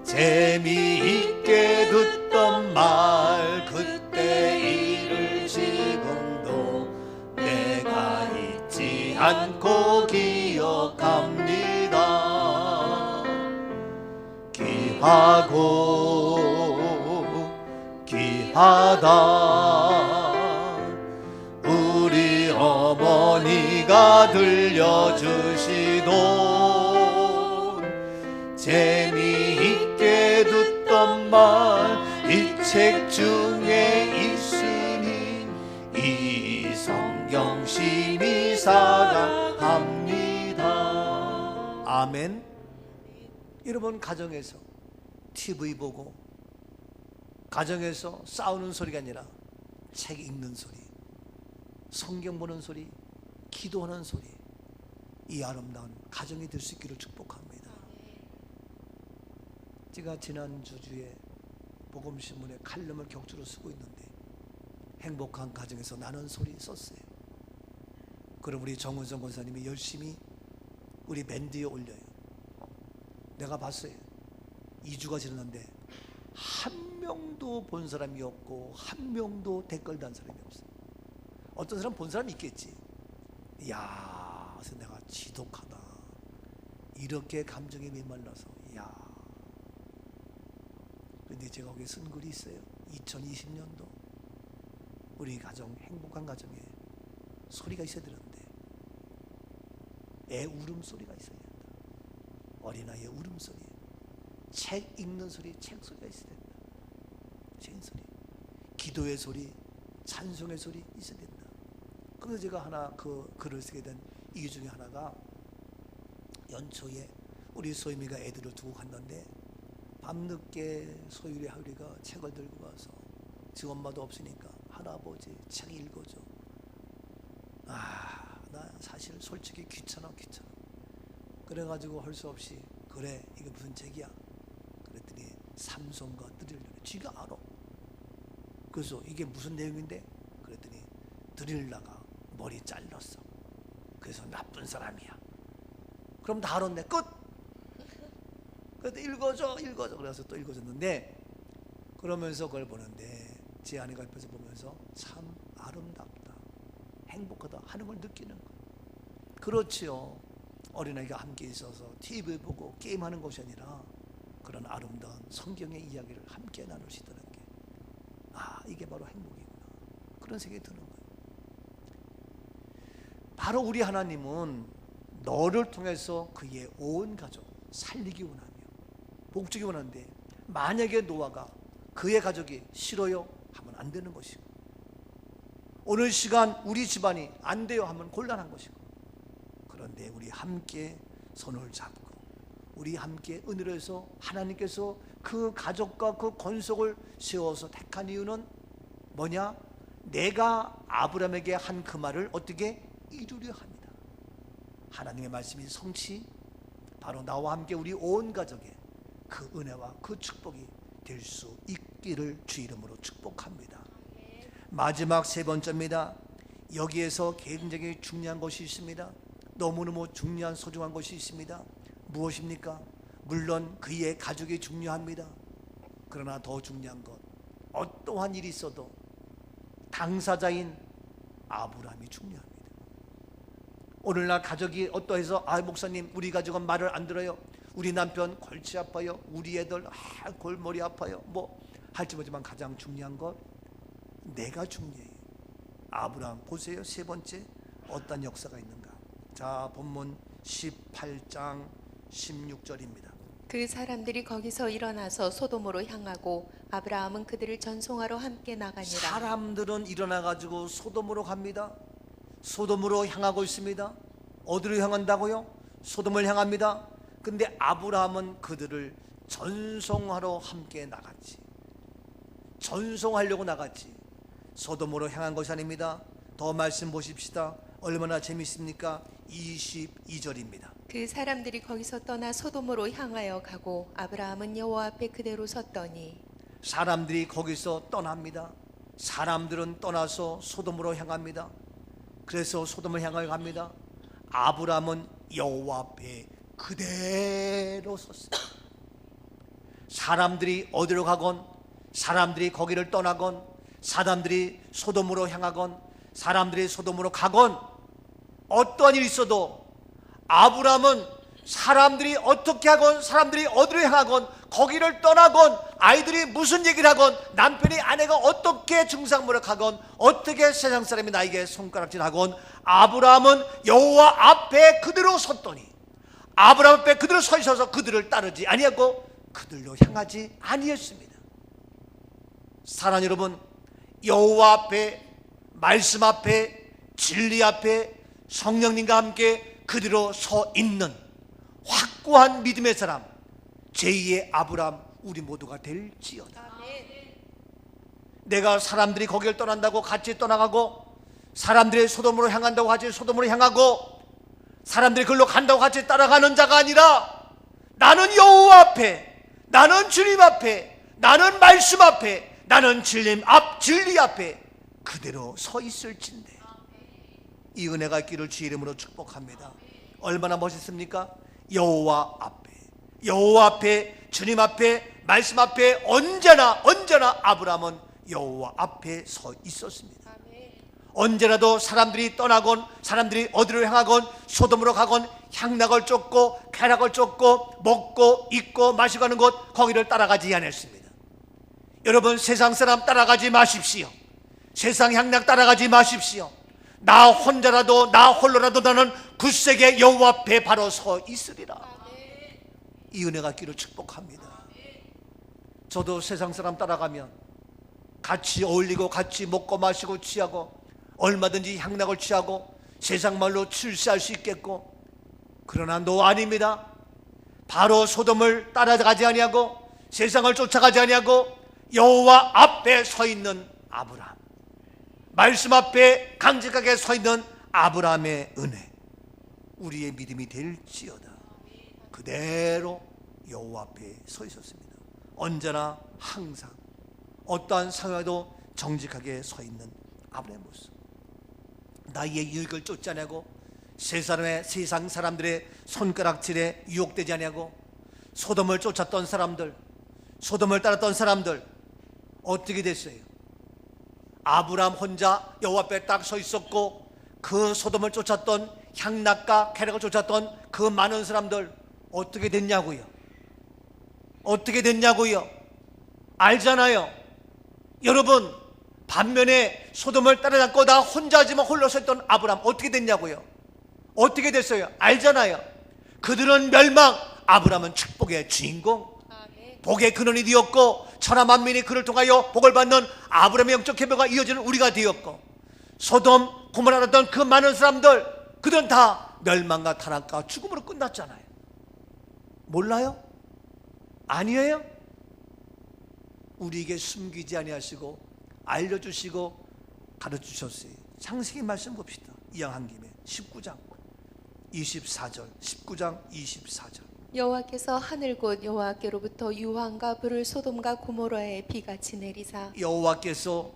재미있게 듣던 말 그때 일을 지금도 내가 잊지 않고 기억합니다. 귀하다 우리 어머니가 들려주시던 재미있게 듣던 말 이 책 중에 있으니 이 성경 심히 사랑합니다. 아멘. 여러분 가정에서 TV 보고, 가정에서 싸우는 소리가 아니라 책 읽는 소리, 성경 보는 소리, 기도하는 소리, 이 아름다운 가정이 될 수 있기를 축복합니다. 제가 지난주 주에 복음신문에 칼럼을 격주로 쓰고 있는데 행복한 가정에서 나는 소리 썼어요. 그럼 우리 정은성 권사님이 열심히 우리 밴드에 올려요. 내가 봤어요. 2주가 지났는데 한 명도 본 사람이 없고 한 명도 댓글 단 사람이 없어요. 어떤 사람 본 사람이 있겠지. 이야, 그래서 내가 지독하다, 이렇게 감정에 메말라서. 이야. 그런데 제가 거기에 쓴 글이 있어요. 2020년도 우리 가정, 행복한 가정에 소리가 있어야 되는데 애 울음소리가 있어야 된다. 어린아이의 울음소리, 책 읽는 소리, 책 소리가 있어야 된다. 책 소리, 기도의 소리, 찬송의 소리 있어야 된다. 그래서 제가 하나 그 글을 쓰게 된 이유 중에 하나가, 연초에 우리 소임이가 애들을 두고 갔는데 밤늦게 소율이 하율이가 책을 들고 가서 지금 엄마도 없으니까 할아버지 책 읽어줘. 아, 나 사실 솔직히 귀찮아. 그래가지고 할 수 없이, 그래 이게 무슨 책이야? 그랬더니 삼손과 뜰을 쥐가 알아. 그래서 이게 무슨 내용인데? 그랬더니 드릴라가 머리 잘랐어. 그래서 나쁜 사람이야. 그럼 다 알았네. 끝. 그래도 읽어줘. 그래서 또 읽어줬는데, 그러면서 그걸 보는데 제 아내가 옆에서 보면서 참 아름답다, 행복하다 하는 걸 느끼는 거예요. 그렇지요. 어린아이가 함께 있어서 TV 보고 게임하는 것이 아니라 그런 아름다운 성경의 이야기를 함께 나누시더라는 게, 이게 바로 행복이구나, 그런 생각이 드는 거예요. 바로 우리 하나님은 너를 통해서 그의 온 가족 살리기 원하며 복주기 원하는데, 만약에 노아가 그의 가족이 싫어요 하면 안 되는 것이고, 오늘 시간 우리 집안이 안 돼요 하면 곤란한 것이고, 그런데 우리 함께 손을 잡고 우리 함께 은혜로 해서 하나님께서 그 가족과 그 권속을 세워서 택한 이유는 뭐냐? 내가 아브라함에게 한 그 말을 어떻게 이루려 합니다. 하나님의 말씀이 성취, 바로 나와 함께 우리 온 가족의 그 은혜와 그 축복이 될 수 있기를 주 이름으로 축복합니다. 마지막 세 번째입니다. 여기에서 굉장히 중요한 것이 있습니다. 너무너무 중요한 소중한 것이 있습니다. 무엇입니까? 물론 그의 가족이 중요합니다. 그러나 더 중요한 것, 어떠한 일이 있어도 당사자인 아브라함이 중요합니다. 오늘날 가족이 어떠해서 목사님 우리 가족은 말을 안 들어요, 우리 남편 골치 아파요, 우리 애들 골머리 아파요, 뭐 할지 모르지만 가장 중요한 것, 내가 중요해요. 아브라함 보세요. 세 번째 어떤 역사가 있는가? 자, 본문 18장 16절입니다. 그 사람들이 거기서 일어나서 소돔으로 향하고 아브라함은 그들을 전송하러 함께 나가니라. 사람들은 일어나 가지고 소돔으로 갑니다. 소돔으로 향하고 있습니다. 어디로 향한다고요? 소돔을 향합니다. 근데 아브라함은 그들을 전송하러 함께 나갔지. 전송하려고 나갔지. 소돔으로 향한 것이 아닙니다. 더 말씀 보십시다. 얼마나 재밌습니까? 22절입니다. 그 사람들이 거기서 떠나 소돔으로 향하여 가고 아브라함은 여호와 앞에 그대로 섰더니. 사람들이 거기서 떠납니다. 사람들은 떠나서 소돔으로 향합니다. 그래서 소돔을 향하여 갑니다. 아브라함은 여호와 앞에 그대로 섰습니다. 사람들이 어디로 가건, 사람들이 거기를 떠나건, 사람들이 소돔으로 향하건, 사람들이 소돔으로 가건, 어떠한 일이 있어도 아브라함은 사람들이 어떻게 하건, 사람들이 어디로 향하건, 거기를 떠나건, 아이들이 무슨 얘기를 하건, 남편이 아내가 어떻게 중상모략하건, 어떻게 세상 사람이 나에게 손가락질하건, 아브라함은 여호와 앞에 그대로 섰더니, 아브라함 앞에 그대로 서 있어서 그들을 따르지 아니하고 그들로 향하지 아니했습니다. 사랑하는 여러분, 여호와 앞에, 말씀 앞에, 진리 앞에 성령님과 함께 그대로 서 있는 확고한 믿음의 사람, 제2의 아브라함 우리 모두가 될지어다. 내가 사람들이 거기를 떠난다고 같이 떠나가고, 사람들이 소돔으로 향한다고 같이 소돔으로 향하고, 사람들이 그걸로 간다고 같이 따라가는 자가 아니라, 나는 여호와 앞에, 나는 주님 앞에, 나는 말씀 앞에, 나는 진리 앞에 그대로 서 있을진데, 이 은혜가 있기를 주 이름으로 축복합니다. 얼마나 멋있습니까? 여호와 앞에, 주님 앞에, 말씀 앞에 언제나 아브라함은 여호와 앞에 서 있었습니다. 언제라도 사람들이 떠나건, 사람들이 어디로 향하건, 소돔으로 가건, 향락을 쫓고 쾌락을 쫓고 먹고 입고 마시고 하는 곳, 거기를 따라가지 않았습니다. 여러분, 세상 사람 따라가지 마십시오. 세상 향락 따라가지 마십시오. 나 혼자라도, 나 홀로라도 나는 굳세게 여호와 앞에 바로 서 있으리라. 이 은혜가 있기를 축복합니다. 저도 세상 사람 따라가면 같이 어울리고 같이 먹고 마시고 취하고 얼마든지 향락을 취하고 세상 말로 출세할 수 있겠고, 그러나 너 아닙니다. 바로 소돔을 따라가지 아니하고 세상을 쫓아가지 아니하고 여호와 앞에 서 있는 아브라함, 말씀 앞에 강직하게 서 있는 아브라함의 은혜, 우리의 믿음이 될지어다. 그대로 여호와 앞에 서 있었습니다. 언제나 항상 어떠한 상황에도 정직하게 서 있는 아브라함의 모습. 나의 유익을 쫓아내고 세상 사람들의 손가락질에 유혹되지 않냐고. 소돔을 쫓았던 사람들, 소돔을 따랐던 사람들 어떻게 됐어요? 아브라함 혼자 여호와 앞에 딱 서 있었고 그 소돔을 쫓았던 향락과 쾌락을 쫓았던 그 많은 사람들 어떻게 됐냐고요? 어떻게 됐냐고요? 알잖아요. 여러분, 반면에 소돔을 따라잡고 나 혼자지만 홀로 섰던 아브라함 어떻게 됐냐고요? 어떻게 됐어요? 알잖아요. 그들은 멸망, 아브라함은 축복의 주인공, 복의 근원이 되었고 천하 만민이 그를 통하여 복을 받는 아브라함의 영적 계보가 이어지는 우리가 되었고, 소돔 고모라를 했던 그 많은 사람들 그들은 다 멸망과 타락과 죽음으로 끝났잖아요. 몰라요? 아니에요? 우리에게 숨기지 아니하시고 알려주시고 가르치셨어요. 창세기 말씀 봅시다. 이왕한 김에 19장 24절 19장 24절 여호와께서 하늘 곧 여호와께로부터 유황과 불을 소돔과 고모라에 비같이 내리사 여호와께서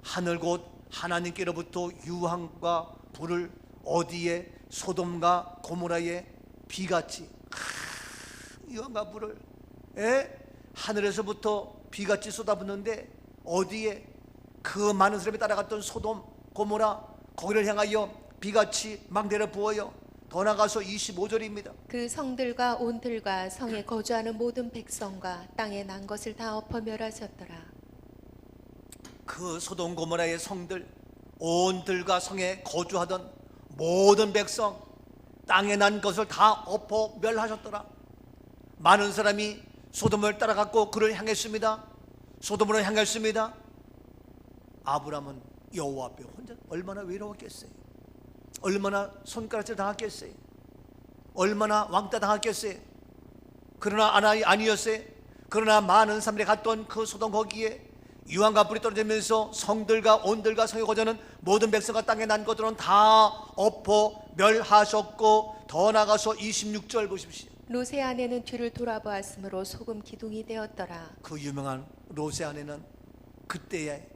하늘 곧 하나님께로부터 유황과 불을 어디에? 소돔과 고모라에 비같이, 유황과 불을 하늘에서부터 비같이 쏟아붓는데 어디에? 그 많은 사람이 따라갔던 소돔 고모라 거기를 향하여 비같이 막 내려 부어요. 더 나가서 25절입니다. 그 성들과 온들과 성에 거주하는 모든 백성과 땅에 난 것을 다 엎어 멸하셨더라. 그 소돔 고모라의 성들, 온들과 성에 거주하던 모든 백성, 땅에 난 것을 다 엎어 멸하셨더라. 많은 사람이 소돔을 따라갔고 그를 향했습니다. 소돔으로 향했습니다. 아브라함은 여호와 앞에 혼자 얼마나 외로웠겠어요. 얼마나 손가락질 당했겠어요. 얼마나 왕따 당했겠어요. 그러나 아니었어요. 그러나 많은 사람들이 갔던 그 소돔 거기에 유황과 불이 떨어지면서 성들과 온들과 성에 거주하는 모든 백성과 땅에 난 것들은 다 엎어 멸하셨고, 더 나가서 26절 보십시오. 롯의 아내는 뒤를 돌아보았으므로 소금 기둥이 되었더라. 그 유명한 롯의 아내는 그때에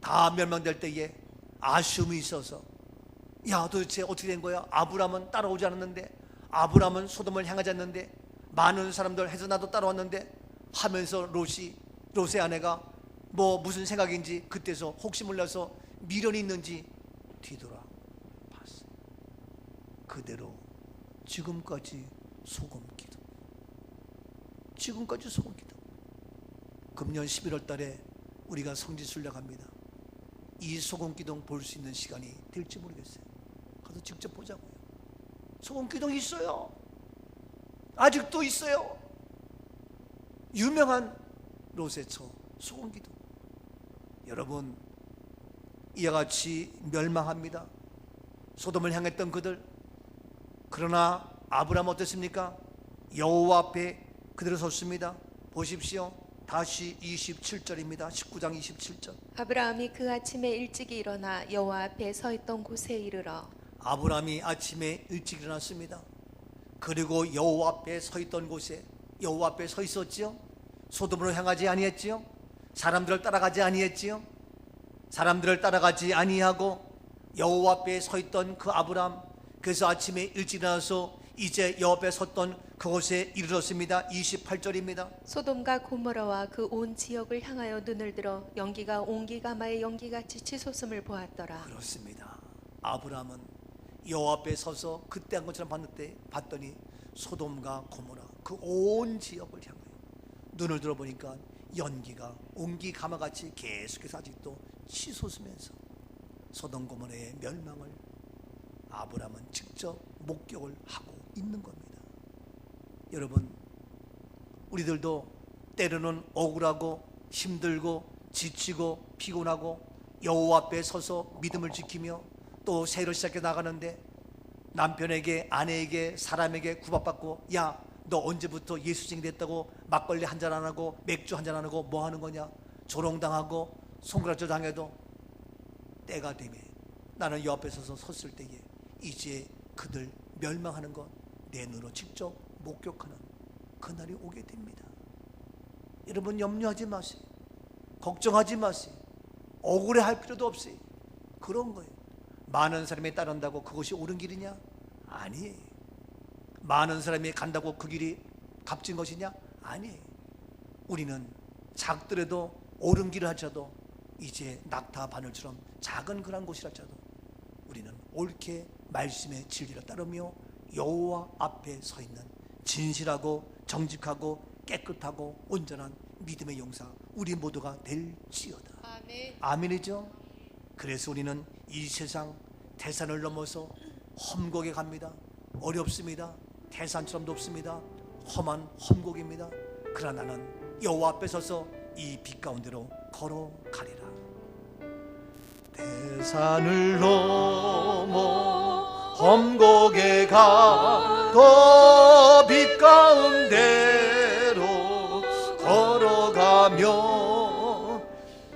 다 멸망될 때에 아쉬움이 있어서, 야 도대체 어떻게 된 거야? 아브라함은 따라오지 않았는데, 아브라함은 소돔을 향하지 않는데, 많은 사람들 해서 나도 따라왔는데 하면서 롯의 아내가 뭐 무슨 생각인지 그때서 혹시 몰라서 미련이 있는지 뒤돌아 봤어요. 그대로 지금까지 소금기도, 지금까지 소금기도. 금년 11월 달에 우리가 성지순례합니다. 이 소금기둥 볼 수 있는 시간이 될지 모르겠어요. 가서 직접 보자고요. 소금기둥 있어요. 아직도 있어요. 유명한 롯의 처 소금기둥. 여러분, 이와 같이 멸망합니다. 소돔을 향했던 그들. 그러나 아브라함 어땠습니까? 여호와 앞에 그대로 섰습니다. 보십시오. 다시 27절입니다. 19장 27절. 아브라함이 그 아침에 일찍 일어나 여호와 앞에 서 있던 곳에 이르러, 아브라함이 아침에 일찍 일어났습니다. 그리고 여호와 앞에 서 있던 곳에, 여호와 앞에 서 있었지요. 소돔으로 향하지 아니했지요. 사람들을 따라가지 아니했지요. 사람들을 따라가지 아니하고 여호와 앞에 서 있던 그 아브라함, 그래서 아침에 일찍 일어나서 이제 여호와 앞에 섰던 그곳에 이르렀습니다. 28절입니다. 소돔과 고모라와 그 온 지역을 향하여 눈을 들어 연기가 온기가마의 연기같이 치솟음을 보았더라. 그렇습니다. 아브라함은 여호와 앞에 서서 그때 한 것처럼 봤더니 소돔과 고모라 그 온 지역을 향하여 눈을 들어보니까 연기가 온기가마같이 계속해서 아직도 치솟으면서 소돔 고모라의 멸망을 아브라함은 직접 목격을 하고 있는 겁니다. 여러분, 우리들도 때로는 억울하고 힘들고 지치고 피곤하고 여호와 앞에 서서 믿음을 지키며 또 새로 시작해 나가는데, 남편에게, 아내에게, 사람에게 구박받고, 야 너 언제부터 예수쟁이 됐다고 막걸리 한잔 안 하고 맥주 한잔 안 하고 뭐 하는 거냐, 조롱당하고 손가락질 당해도 때가 되면 나는 여 앞에 서서 섰을 때에 이제 그들 멸망하는 것 내 눈으로 직접 목격하는 그날이 오게 됩니다. 여러분, 염려하지 마세요. 걱정하지 마세요. 억울해할 필요도 없어요. 그런 거예요. 많은 사람이 따른다고 그것이 옳은 길이냐? 아니. 많은 사람이 간다고 그 길이 값진 것이냐? 아니. 우리는 작더라도 옳은 길을 할지라도 이제 낙타 바늘처럼 작은 그런 곳이랄지라도 우리는 옳게 말씀의 진리를 따르며 여호와 앞에 서 있는 진실하고 정직하고 깨끗하고 온전한 믿음의 용사 우리 모두가 될지어다. 아멘. 아멘이죠. 그래서 우리는 이 세상 태산을 넘어서 험곡에 갑니다. 어렵습니다. 태산처럼 높습니다. 험한 험곡입니다. 그러나 나는 여호와 앞에 서서 이 빛 가운데로 걸어가리라. 태산을 넘어 험곡에 가도 빛 가운데로 걸어가며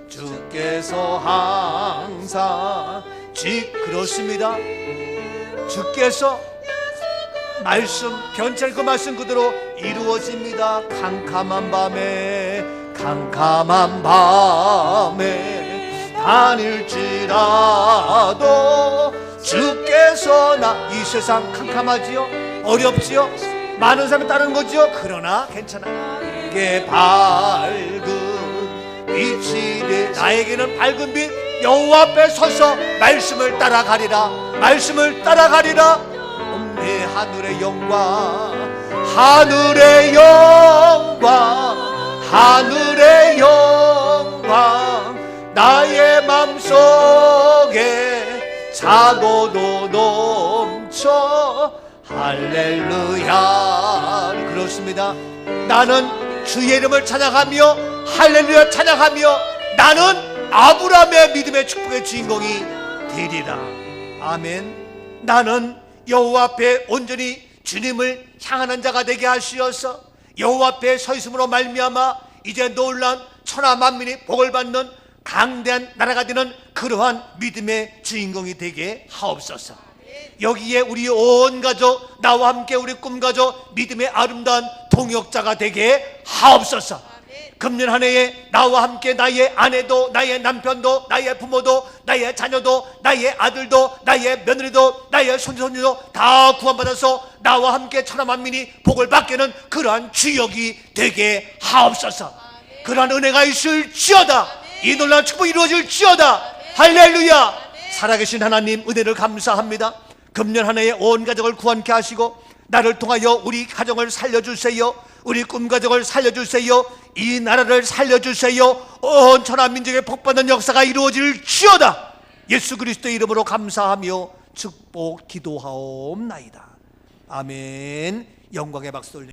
주께서 항상 그렇습니다. 주께서 말씀 변치 그 말씀 그대로 이루어집니다. 캄캄한 밤에 다닐지라도 주께서 이 세상 캄캄하지요? 어렵지요? 많은 사람이 따르는 거죠? 그러나 괜찮아요. 나에게 밝은 빛이 돼. 나에게는 밝은 빛 여호와 앞에 서서 말씀을 따라가리라. 말씀을 따라가리라. 내 하늘의 영광, 하늘의 영광, 하늘의 영광 나의 맘속에 차고도 넘쳐 할렐루야. 그렇습니다. 나는 주의 이름을 찬양하며 할렐루야 찬양하며 나는 아브라함의 믿음의 축복의 주인공이 되리라. 아멘. 나는 여호와 앞에 온전히 주님을 향하는 자가 되게 하시어서 여호와 앞에 서 있음으로 말미암아 이제 놀라운 천하 만민이 복을 받는 강대한 나라가 되는 그러한 믿음의 주인공이 되게 하옵소서. 여기에 우리 온 가족 나와 함께 우리 꿈 가족 믿음의 아름다운 동역자가 되게 하옵소서. 금년 한 해에 나와 함께 나의 아내도 나의 남편도 나의 부모도 나의 자녀도 나의 아들도 나의 며느리도 나의 손주도 다 구원받아서 나와 함께 천하 만민이 복을 받게 하는 그러한 주역이 되게 하옵소서. 그러한 은혜가 있을지어다. 이 놀라운 축복이 이루어질지어다. 할렐루야. 살아계신 하나님 은혜를 감사합니다. 금년 한 해에 온 가족을 구원케 하시고 나를 통하여 우리 가정을 살려주세요. 우리 꿈가족을 살려주세요. 이 나라를 살려주세요. 온 천하 민족의 복받는 역사가 이루어질지어다. 예수 그리스도의 이름으로 감사하며 축복 기도하옵나이다. 아멘. 영광의 박수 돌리